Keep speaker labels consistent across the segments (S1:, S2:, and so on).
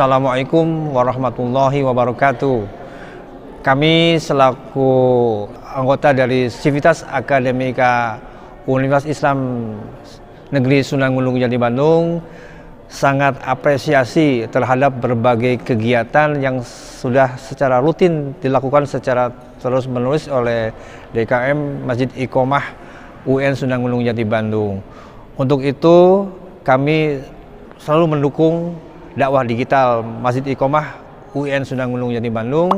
S1: Assalamualaikum warahmatullahi wabarakatuh. Kami selaku anggota dari Civitas Akademika Universitas Islam Negeri Sunan Gunung Jati Bandung sangat apresiasi terhadap berbagai kegiatan yang sudah secara rutin dilakukan secara terus-menerus oleh DKM Masjid Iqomah UN Sunan Gunung Jati Bandung. Untuk itu kami selalu mendukung dakwah digital Masjid Iqomah UN Sunan Gunung Jati Bandung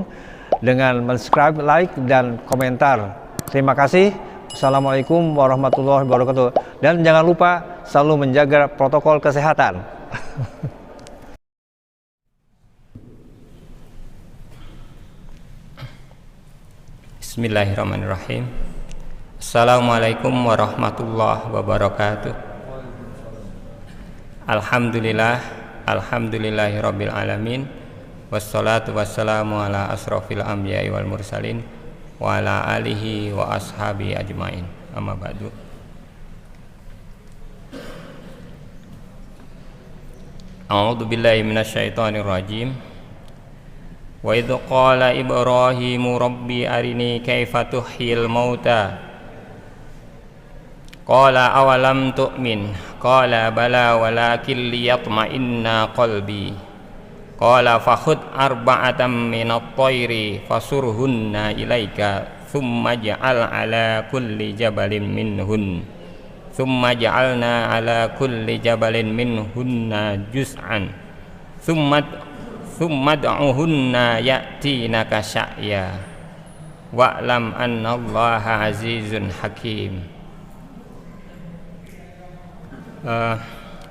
S1: dengan subscribe, like, dan komentar. Terima kasih. Assalamualaikum warahmatullahi wabarakatuh. Dan jangan lupa selalu menjaga protokol kesehatan.
S2: Bismillahirrahmanirrahim. Assalamualaikum warahmatullahi wabarakatuh. Alhamdulillahirabbil alamin. Wassalatu wassalamu ala asrofil anbiya'i wal mursalin wa ala alihi wa ashabi ajmain. Amma ba'du. A'udzu billahi minasyaitonir rajim. Wa idz qala Ibrahimu rabbi arini kaifa tuhyil mauta qala awalam tu'min qala bala walakin liyatma'inna qalbi qala fakhud arba'atan minat tayri fasurhunna ilaika thumma ja'al ala kulli jabalin minhun thumma ja'alna ala kulli jabalin minhunna juz'an thumma da'uhunna ya'tinaka sya'ya wa'lam anna allaha azizun hakim.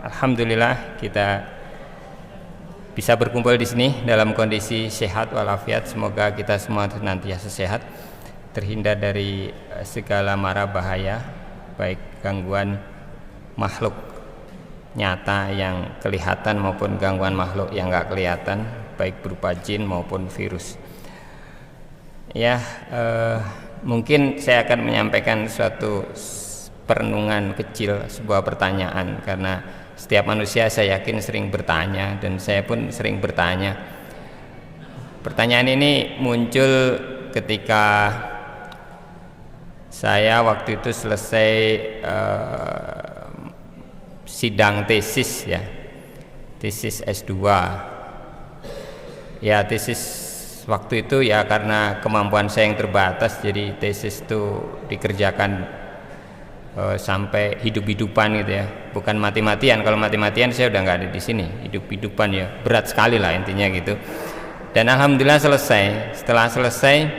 S2: Alhamdulillah kita bisa berkumpul di sini dalam kondisi sehat walafiat. Semoga kita semua senantiasa sehat, terhindar dari segala mara bahaya, baik gangguan makhluk nyata yang kelihatan maupun gangguan makhluk yang nggak kelihatan, baik berupa jin maupun virus. Mungkin saya akan menyampaikan suatu perenungan kecil, sebuah pertanyaan, karena setiap manusia saya yakin sering bertanya, dan saya pun sering bertanya. Pertanyaan ini muncul ketika saya waktu itu selesai sidang tesis tesis S2. Tesis waktu itu karena kemampuan saya yang terbatas, jadi tesis itu dikerjakan sampai hidup-hidupan gitu, bukan mati-matian. Kalau mati-matian saya udah nggak ada di sini. Hidup-hidupan berat sekali lah intinya gitu. Dan alhamdulillah selesai. Setelah selesai,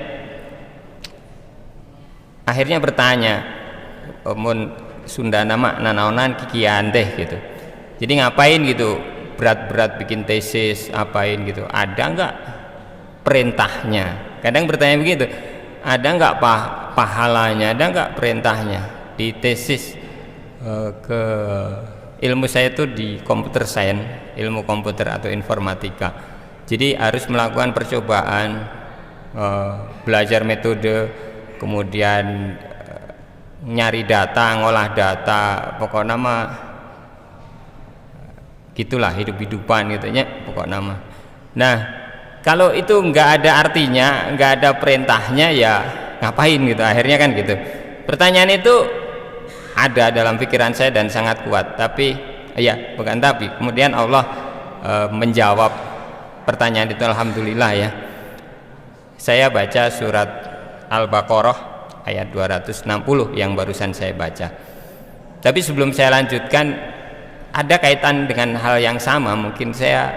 S2: akhirnya bertanya, mun Sunda nama nanaonan kikian teh gitu. Jadi ngapain gitu, berat-berat bikin tesis, apain gitu? Ada nggak perintahnya? Kadang bertanya begitu. Ada nggak pahalanya? Ada nggak perintahnya? Di tesis ke ilmu saya itu di computer science, ilmu komputer atau informatika. Jadi harus melakukan percobaan, belajar metode, kemudian nyari data, ngolah data, pokoknya mah gitulah hidup-hidupan gitu ya, pokoknya mah. Nah, kalau itu nggak ada artinya, nggak ada perintahnya, ngapain gitu? Akhirnya kan gitu. Pertanyaan itu ada dalam pikiran saya dan sangat kuat, kemudian Allah menjawab pertanyaan itu, alhamdulillah ya. Saya baca surat Al-Baqarah ayat 260 yang barusan saya baca. Tapi sebelum saya lanjutkan, ada kaitan dengan hal yang sama. Mungkin saya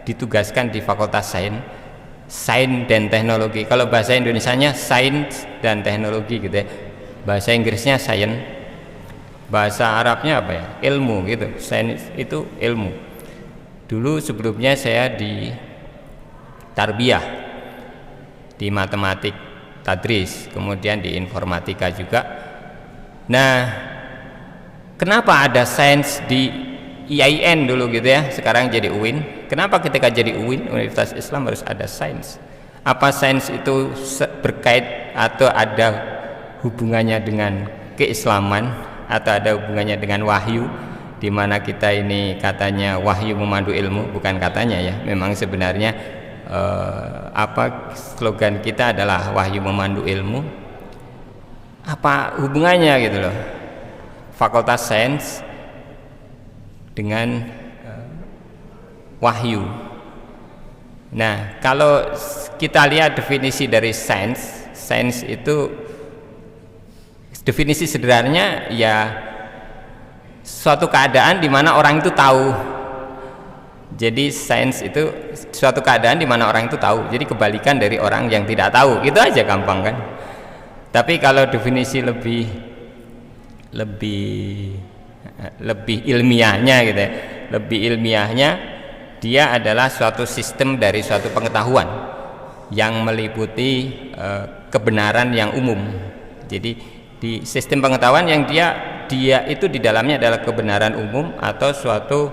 S2: ditugaskan di Fakultas Sains dan Teknologi. Kalau bahasa Indonesianya Sains dan Teknologi gitu ya. Bahasa Inggrisnya Science. Bahasa Arabnya apa ya? Ilmu gitu. Sains itu ilmu. Dulu sebelumnya saya di tarbiyah, di matematik tadris, kemudian di informatika juga. Nah, kenapa ada sains di IAIN dulu gitu ya, sekarang jadi UIN? Kenapa ketika jadi UIN, Universitas Islam, harus ada sains? Apa sains itu berkait atau ada hubungannya dengan keislaman, atau ada hubungannya dengan wahyu? di mana kita ini katanya wahyu memandu ilmu, bukan katanya ya, memang sebenarnya slogan kita adalah wahyu memandu ilmu. Apa hubungannya gitu loh Fakultas Sains dengan wahyu? Nah, kalau kita lihat definisi dari sains itu definisi sederhananya ya suatu keadaan di mana orang itu tahu. Jadi sains itu suatu keadaan di mana orang itu tahu. Jadi kebalikan dari orang yang tidak tahu. Itu aja gampang kan. Tapi kalau definisi lebih ilmiahnya gitu ya. Lebih ilmiahnya dia adalah suatu sistem dari suatu pengetahuan yang meliputi kebenaran yang umum. Jadi di sistem pengetahuan yang dia itu di dalamnya adalah kebenaran umum atau suatu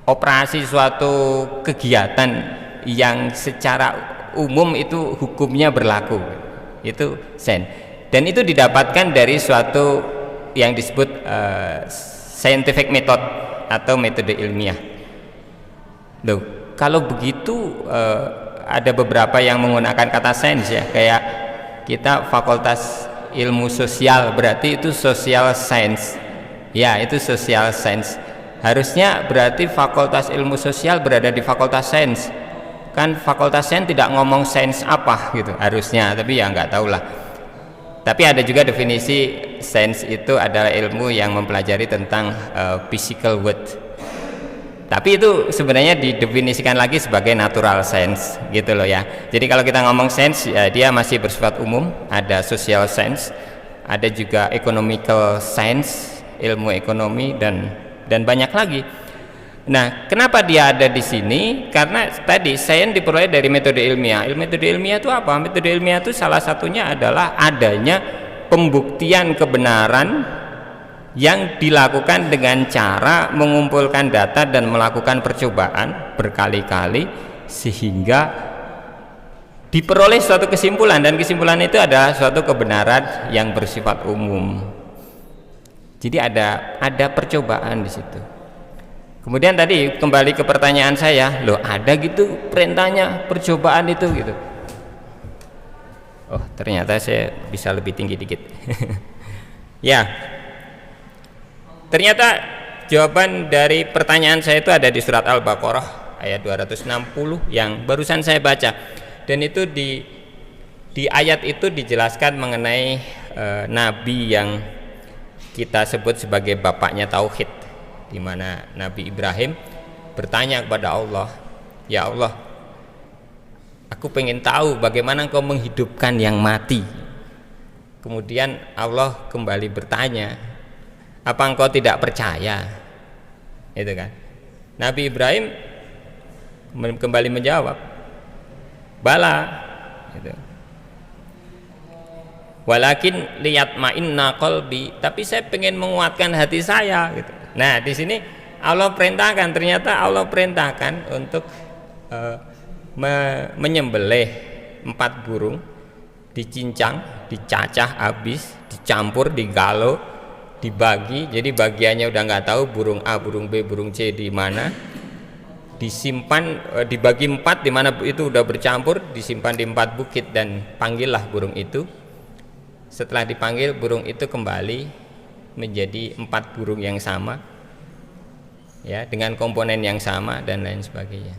S2: operasi, suatu kegiatan yang secara umum itu hukumnya berlaku. Itu sains. Dan itu didapatkan dari suatu yang disebut scientific method atau metode ilmiah. Loh, kalau begitu ada beberapa yang menggunakan kata sains ya, kayak kita fakultas ilmu sosial, berarti itu social science. Ya, itu social science. Harusnya berarti fakultas ilmu sosial berada di fakultas sains. Kan fakultas sains tidak ngomong sains apa gitu harusnya, tapi ya nggak tahu lah. Tapi ada juga definisi sains itu adalah ilmu yang mempelajari tentang physical world. Tapi itu sebenarnya didefinisikan lagi sebagai natural science gitu loh ya. Jadi kalau kita ngomong sains ya, dia masih bersifat umum. Ada social science, ada juga economical science, ilmu ekonomi dan banyak lagi. Nah, kenapa dia ada di sini? Karena tadi sains diperoleh dari metode ilmiah. Metode ilmiah itu apa? Metode ilmiah itu salah satunya adalah adanya pembuktian kebenaran yang dilakukan dengan cara mengumpulkan data dan melakukan percobaan berkali-kali sehingga diperoleh suatu kesimpulan, dan kesimpulan itu adalah suatu kebenaran yang bersifat umum. Jadi ada percobaan di situ. Kemudian tadi kembali ke pertanyaan saya, loh ada gitu perintahnya percobaan itu gitu. Oh ternyata saya bisa lebih tinggi dikit. Ya, ternyata jawaban dari pertanyaan saya itu ada di surat Al-Baqarah ayat 260 yang barusan saya baca. Dan itu di ayat itu dijelaskan mengenai nabi yang kita sebut sebagai bapaknya tauhid, di mana Nabi Ibrahim bertanya kepada Allah, ya Allah, aku pengen tahu bagaimana engkau menghidupkan yang mati. Kemudian Allah kembali bertanya, apa engkau tidak percaya? Itu kan. Nabi Ibrahim kembali menjawab, bala. Gitu. Walakin liyatma'inna qalbi, tapi saya pengen menguatkan hati saya gitu. Nah, di sini Allah perintahkan, ternyata Allah perintahkan untuk menyembelih 4 burung, dicincang, dicacah habis, dicampur, digalo, dibagi. Jadi bagiannya udah nggak tahu burung A, burung B, burung C di mana. Disimpan, dibagi 4 di mana itu udah bercampur, disimpan di 4 bukit dan panggillah burung itu. Setelah dipanggil, burung itu kembali menjadi 4 burung yang sama, ya, dengan komponen yang sama dan lain sebagainya.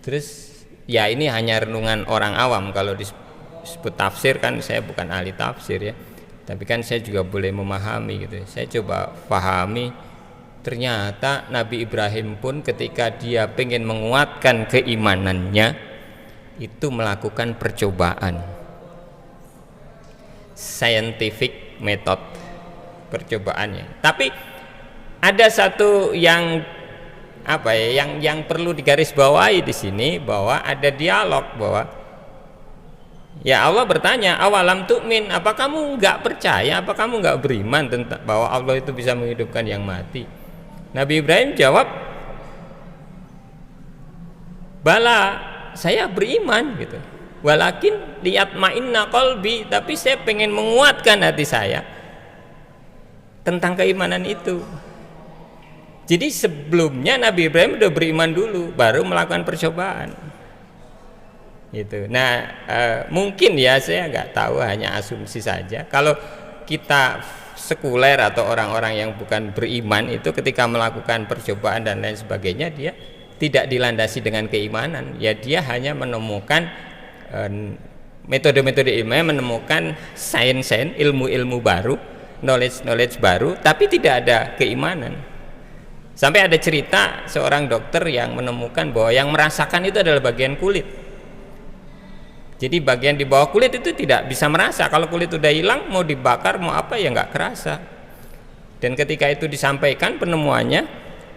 S2: Terus ya ini hanya renungan orang awam. Kalau disebut tafsir kan saya bukan ahli tafsir ya, tapi kan saya juga boleh memahami gitu. Saya coba pahami, ternyata Nabi Ibrahim pun ketika dia pengen menguatkan keimanannya itu melakukan percobaan, scientific method percobaannya. Tapi ada satu yang apa ya, yang perlu digarisbawahi di sini, bahwa ada dialog, bahwa ya Allah bertanya, awalam tu'min, apa kamu nggak percaya, apa kamu nggak beriman tentang bahwa Allah itu bisa menghidupkan yang mati? Nabi Ibrahim jawab, bala, saya beriman gitu. Walakin liyatma'inna qalbi, tapi saya pengen menguatkan hati saya. tentang keimanan itu. Jadi sebelumnya Nabi Ibrahim udah beriman dulu, baru melakukan percobaan. Gitu. Nah, mungkin ya saya nggak tahu, hanya asumsi saja. Kalau kita sekuler atau orang-orang yang bukan beriman itu ketika melakukan percobaan dan lain sebagainya, dia tidak dilandasi dengan keimanan. Ya dia hanya menemukan metode-metode ilmiah, menemukan sains, ilmu-ilmu baru, knowledge baru, tapi tidak ada keimanan. Sampai ada cerita seorang dokter yang menemukan bahwa yang merasakan itu adalah bagian kulit. Jadi bagian di bawah kulit itu tidak bisa merasa. Kalau kulit udah hilang, mau dibakar mau apa ya nggak kerasa. Dan ketika itu disampaikan penemuannya,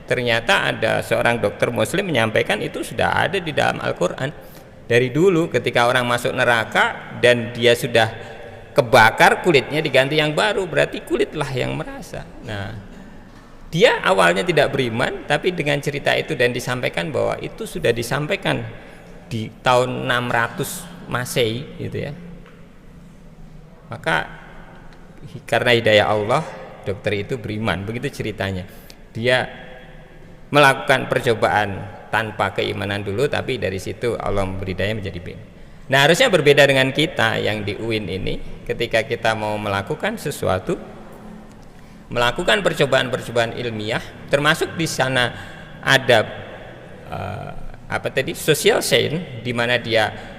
S2: ternyata ada seorang dokter muslim menyampaikan itu sudah ada di dalam Al-Quran. Dari dulu ketika orang masuk neraka dan dia sudah kebakar, kulitnya diganti yang baru, berarti kulitlah yang merasa. Nah, dia awalnya tidak beriman, tapi dengan cerita itu dan disampaikan bahwa itu sudah disampaikan di tahun 600 Masehi gitu ya. Maka karena hidayah Allah, dokter itu beriman, begitu ceritanya. Dia melakukan percobaan tanpa keimanan dulu, tapi dari situ Allah memberi daya menjadi beriman. Nah, harusnya berbeda dengan kita yang di UIN ini. Ketika kita mau melakukan sesuatu, melakukan percobaan-percobaan ilmiah, termasuk di sana ada social science, di mana dia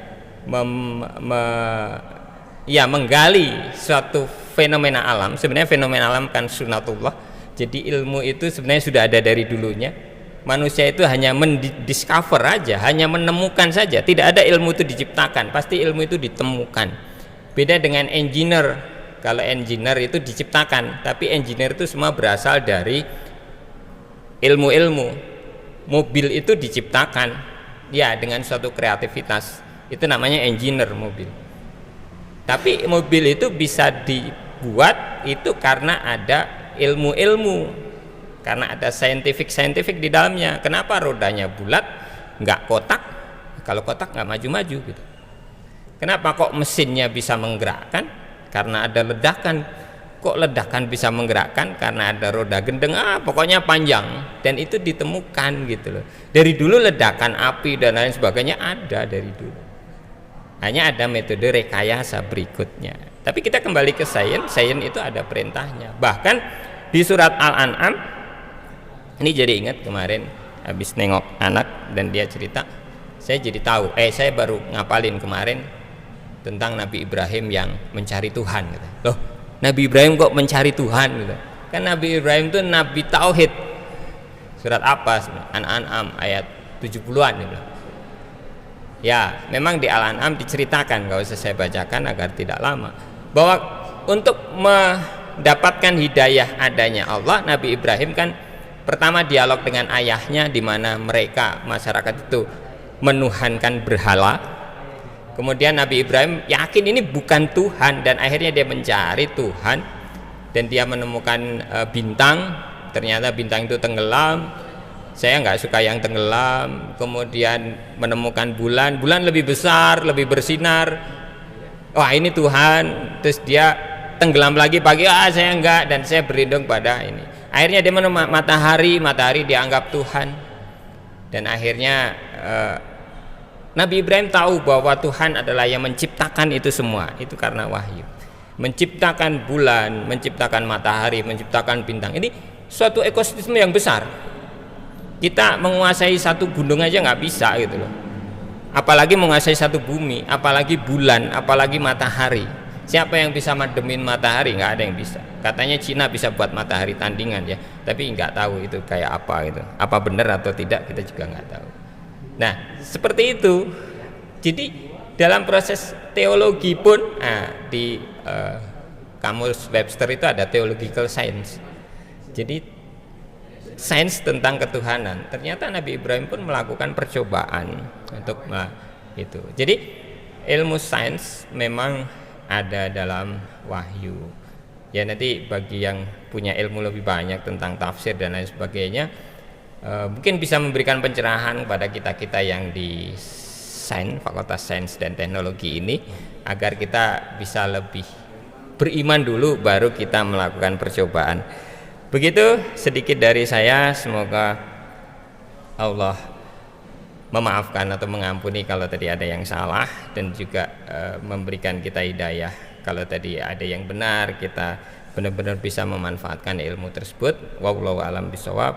S2: menggali suatu fenomena alam. Sebenarnya fenomena alam kan sunatullah. Jadi ilmu itu sebenarnya sudah ada dari dulunya. Manusia itu hanya mendiscover aja, hanya menemukan saja. Tidak ada ilmu itu diciptakan, pasti ilmu itu ditemukan. Beda dengan engineer. Kalau engineer itu diciptakan, tapi engineer itu semua berasal dari ilmu-ilmu. Mobil itu diciptakan ya dengan suatu kreativitas. Itu namanya engineer mobil. Tapi mobil itu bisa dibuat itu karena ada ilmu-ilmu, karena ada scientific di dalamnya. Kenapa rodanya bulat, nggak kotak? Kalau kotak nggak maju-maju gitu. Kenapa kok mesinnya bisa menggerakkan? Karena ada ledakan. Kok ledakan bisa menggerakkan? Karena ada roda gendeng. Pokoknya panjang. Dan itu ditemukan gitu loh. Dari dulu ledakan api dan lain sebagainya ada dari dulu. Hanya ada metode rekayasa berikutnya. Tapi kita kembali ke sains itu ada perintahnya. Bahkan di surat Al-An'am, ini jadi ingat kemarin habis nengok anak dan dia cerita, saya jadi tahu, saya baru ngapalin kemarin tentang Nabi Ibrahim yang mencari Tuhan gitu. Loh, Nabi Ibrahim kok mencari Tuhan gitu. Kan Nabi Ibrahim itu Nabi Tauhid. Surat apa? An-An'am ayat 70-an gitu. Ya, memang di Al-An'am diceritakan, gak usah saya bacakan agar tidak lama, bahwa untuk mendapatkan hidayah adanya Allah, Nabi Ibrahim kan pertama dialog dengan ayahnya, di mana mereka masyarakat itu menuhankan berhala. Kemudian Nabi Ibrahim yakin ini bukan Tuhan, dan akhirnya dia mencari Tuhan dan dia menemukan bintang. Ternyata bintang itu tenggelam. Saya nggak suka yang tenggelam. Kemudian menemukan bulan lebih besar, lebih bersinar. Wah, ini Tuhan. Terus dia tenggelam lagi pagi, saya enggak, dan saya berlindung pada ini. Akhirnya dia menemukan matahari dianggap Tuhan. Dan akhirnya Nabi Ibrahim tahu bahwa Tuhan adalah yang menciptakan itu semua. Itu karena wahyu. Menciptakan bulan, menciptakan matahari, menciptakan bintang. Ini suatu ekosistem yang besar. Kita menguasai satu gunung aja nggak bisa gitu loh, apalagi menguasai satu bumi, apalagi bulan, apalagi matahari. Siapa yang bisa mademin matahari? Nggak ada yang bisa. Katanya Cina bisa buat matahari tandingan ya, tapi nggak tahu itu kayak apa gitu. Apa benar atau tidak kita juga nggak tahu. Nah, seperti itu. Jadi dalam proses teologi pun di Kamus Webster itu ada theological science. Jadi sains tentang ketuhanan. Ternyata Nabi Ibrahim pun melakukan percobaan untuk itu. Jadi ilmu sains memang ada dalam wahyu. Ya, nanti bagi yang punya ilmu lebih banyak tentang tafsir dan lain sebagainya, mungkin bisa memberikan pencerahan kepada kita yang di sains, Fakultas Sains dan Teknologi ini, agar kita bisa lebih beriman dulu baru kita melakukan percobaan. Begitu sedikit dari saya, semoga Allah memaafkan atau mengampuni kalau tadi ada yang salah, dan juga memberikan kita hidayah kalau tadi ada yang benar, kita benar-benar bisa memanfaatkan ilmu tersebut. Wallahu a'lam bishawab.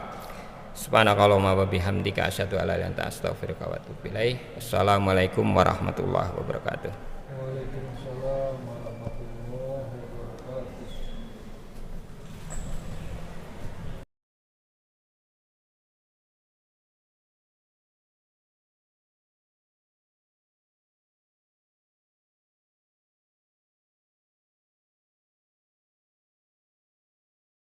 S2: Subhanakallahumma wa bihamdika asyhadu an la ilaha illa anta astaghfiruka wa atubu ilaik. Assalamualaikum warahmatullahi wabarakatuh.
S3: Waalaikumsalam warahmatullahi